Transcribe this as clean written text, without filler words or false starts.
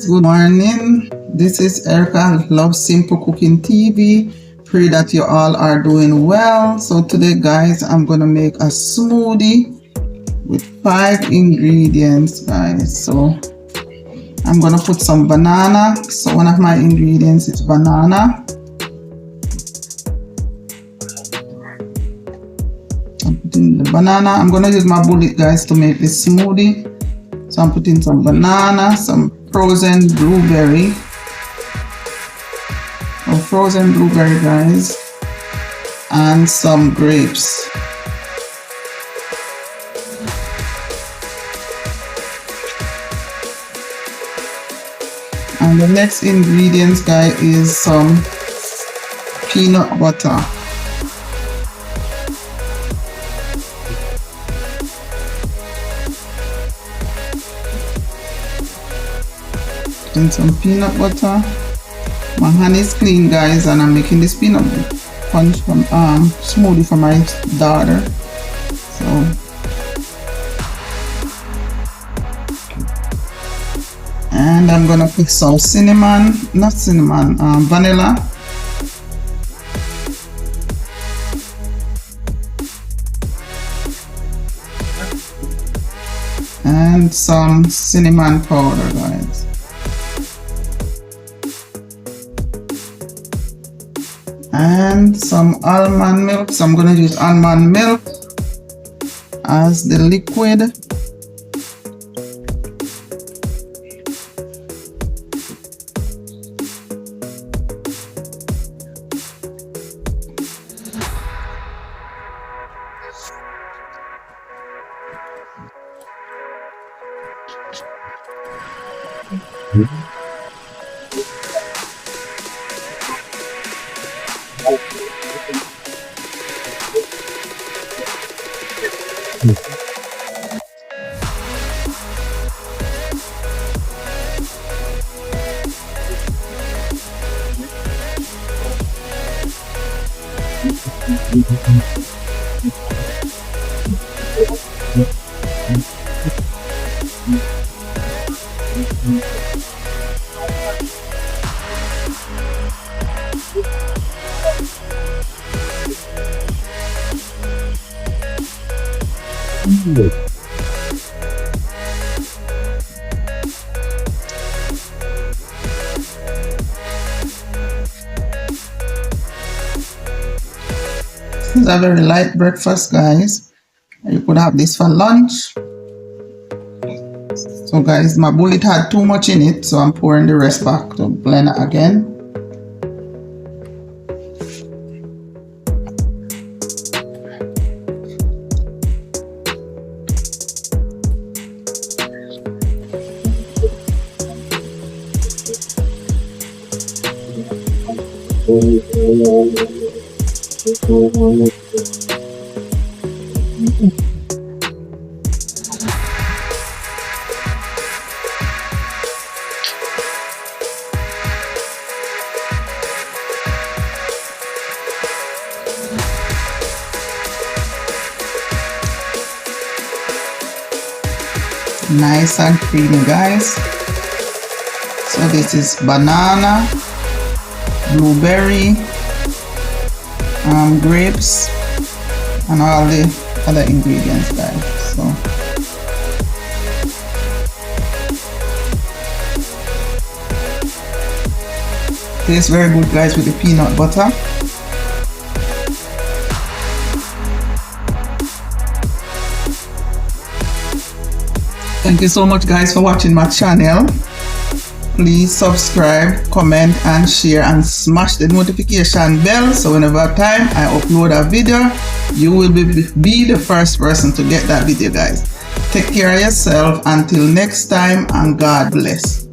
Good morning. This is Erica, Love Simple Cooking TV. Pray that you all are doing well. So today, guys, I'm gonna make a smoothie with 5 ingredients, guys. So I'm gonna put some banana. So one of my ingredients is banana. I'm putting the banana. I'm gonna use my bullet, guys, to make this smoothie. So I'm putting some banana, some frozen blueberry, guys, and some grapes. And the next ingredients, guys, is some peanut butter. And some peanut butter. My hand is clean, guys, and I'm making this peanut punch from smoothie for my daughter. So and I'm gonna put some vanilla. And some cinnamon powder, guys. And some almond milk. So I'm going to use almond milk as the liquid. This is a very light breakfast, guys. You could have this for lunch. So, guys, my bullet had too much in it, so I'm pouring the rest back to blend it again. Nice and creamy, guys. So this is banana, blueberry, grapes, and all the other ingredients, guys. So tastes very good, guys, with the peanut butter. Thank you so much, guys, for watching my channel. Please subscribe, comment, and share, and smash the notification bell so whenever time I upload a video, you will be the first person to get that video, guys. Take care of yourself. Until next time, and God bless.